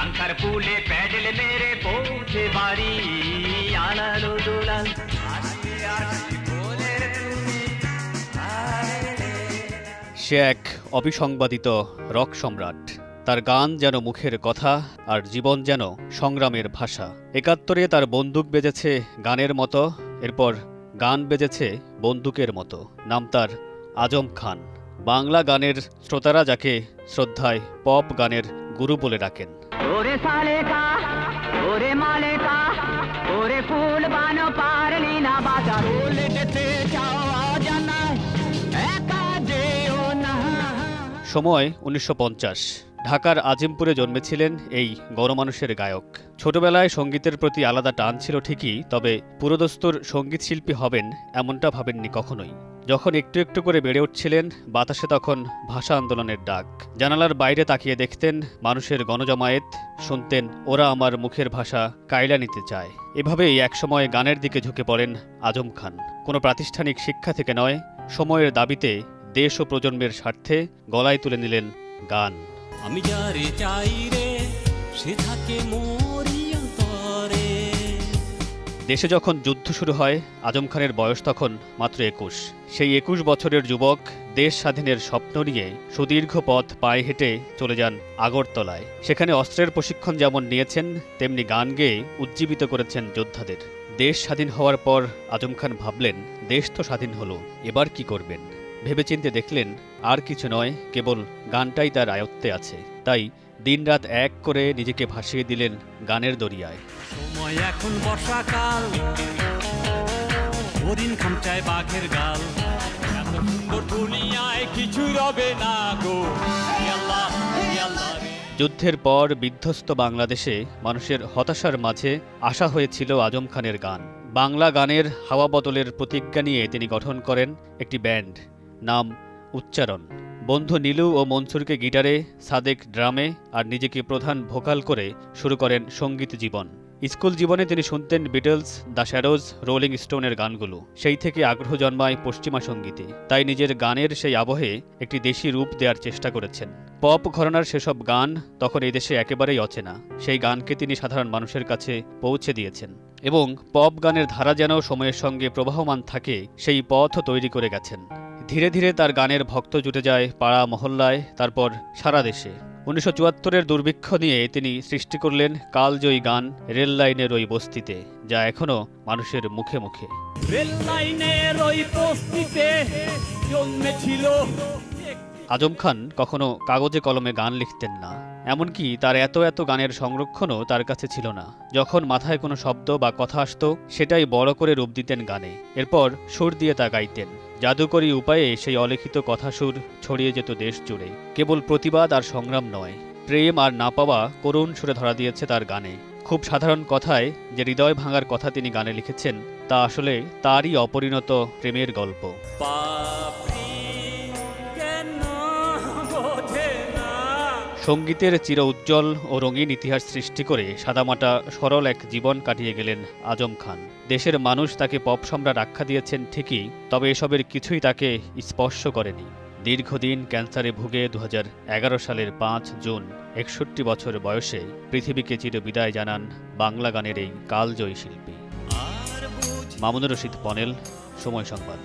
টাঙ্কার পুলে প্যাডেল মেরে পৌঁছে বাড়ি আলালো দোলাল সে এক অবিসংবাদিত রক সম্রাট। তার গান যেন মুখের কথা, আর জীবন যেন সংগ্রামের ভাষা। ৭১-এ তার বন্দুক বেজেছে গানের মতো, এরপর গান বেজেছে বন্দুকের মতো। নাম তার আজম খান। বাংলা গানের শ্রোতারা যাকে শ্রদ্ধায় পপ গানের গুরু বলে ডাকেন। ওরে সালেকা ওরে মালেকা ওরে ফুল বানো পারলি না বাজার উল্টেতে চাওয়া জানাই একা যেও না। সময় ১৯৫০। ঢাকার আজিমপুরে জন্মেছিলেন এই গণমানুষের গায়ক। ছোটবেলায় সঙ্গীতের প্রতি আলাদা টান ছিল ঠিকই, তবে পুরোদস্তুর সঙ্গীত শিল্পী হবেন এমনটা ভাবেননি কখনোই। যখন একটু একটু করে বেড়ে উঠছিলেন, বাতাসে তখন ভাষা আন্দোলনের ডাক। জানালার বাইরে তাকিয়ে দেখতেন মানুষের গণজমায়েত, শুনতেন ওরা আমার মুখের ভাষা কায়লা নিতে চায়। এভাবেই একসময় গানের দিকে ঝুঁকে পড়েন আজম খান। কোনো প্রাতিষ্ঠানিক শিক্ষা থেকে নয়, সময়ের দাবিতে, দেশ ও প্রজন্মের স্বার্থে গলায় তুলে নিলেন গান। আমি যারে চাই রে সে থাকে মোরি অন্তরে। দেশে যখন যুদ্ধ শুরু হয়, আজম খানের বয়স তখন মাত্র ২১। সেই ২১ বছরের যুবক দেশ স্বাধীনের স্বপ্ন নিয়ে সুদীর্ঘ পথ পায়ে হেঁটে চলে যান আগরতলায়। সেখানে অস্ত্রের প্রশিক্ষণ যেমন নিয়েছেন, তেমনি গান গেয়ে উজ্জীবিত করেছেন যোদ্ধাদের। দেশ স্বাধীন হওয়ার পর আজম খান ভাবলেন, দেশ তো স্বাধীন হলো, এবার কি করবেন? ভেবেচিন্তে দেখলেন আর কিছু নয়, কেবল গানটাই তার আয়ত্তে আছে। তাই দিনরাত এক করে নিজেকে ভাসিয়ে দিলেন গানের দরিয়ায়। সময় এখন বর্ষাকাল, হরিণ খামচায় বাঘের গাল, এত সুন্দর দুনিয়ায় কিছু রবে না গো আল্লাহ আল্লাহ। যুদ্ধের পর বিধ্বস্ত বাংলাদেশে মানুষের হতাশার মাঝে আশা হয়েছিল আজম খানের গান। বাংলা গানের হাওয়া বদলের প্রতিজ্ঞা নিয়ে তিনি গঠন করেন একটি ব্যান্ড, নাম উচ্চারণ। বন্ধু নীলু ও মনসুরকে গিটারে, সাদেক ড্রামে আর নিজেকে প্রধান ভোকাল করে শুরু করেন সঙ্গীত জীবন। স্কুল জীবনে তিনি শুনতেন বিটলস, দ্য শ্যাডোজ, রোলিং স্টোনের গানগুলো। সেই থেকে আগ্রহ জন্মায় পশ্চিমা সঙ্গীতে। তাই নিজের গানের সেই আবহে একটি দেশি রূপ দেওয়ার চেষ্টা করেছেন। পপ ঘরানার সেসব গান তখন এই দেশে একেবারেই অচেনা। সেই গানকে তিনি সাধারণ মানুষের কাছে পৌঁছে দিয়েছেন এবং পপ গানের ধারা যেন সময়ের সঙ্গে প্রবাহমান থাকে, সেই পথও তৈরি করে গেছেন। ধীরে ধীরে তার গানের ভক্ত জুটে যায় পাড়া মহল্লায়, তারপর সারা দেশে। ১৯৭৪-এর দুর্ভিক্ষ নিয়ে তিনি সৃষ্টি করলেন কালজয়ী গান রেল লাইনের ওই বস্তিতে, যা এখনো মানুষের মুখে মুখে। রেল লাইনের ওই বস্তিতে জন্মেছিল। আজম খান কখনো কাগজে কলমে গান লিখতেন না, এমনকি তার এত এত গানের সংরক্ষণও তার কাছে ছিল না। যখন মাথায় কোনো শব্দ বা কথা আসত, সেটাই বড় করে রূপ দিতেন গানে। এরপর সুর দিয়ে তা গাইতেন। জাদুকরী উপায়ে সেই অলিখিত কথা সুর ছড়িয়ে যেত দেশ জুড়ে। কেবল প্রতিবাদ আর সংগ্রাম নয়, প্রেম আর না পাওয়া করুণ সুরে ধরা দিয়েছে তার গানে। খুব সাধারণ কথায় যে হৃদয় ভাঙার কথা তিনি গানে লিখেছেন, তা আসলে তারই অপরিণত প্রেমের গল্প। সঙ্গীতের চির উজ্জ্বল ও রঙিন ইতিহাস সৃষ্টি করে সাদামাটা সরল এক জীবন কাটিয়ে গেলেন আজম খান। দেশের মানুষ তাকে পপ সম্রাট আখ্যা দিয়েছেন ঠিকই, তবে এসবের কিছুই তাকে স্পর্শ করেনি। দীর্ঘদিন ক্যান্সারে ভুগে ২০১১ সালের ৫ জুন ৬১ বছর বয়সে পৃথিবীকে চির বিদায় জানান বাংলা গানের এই কালজয়ী শিল্পী। মামুনুর রশিদ পনেল, সময় সংবাদ।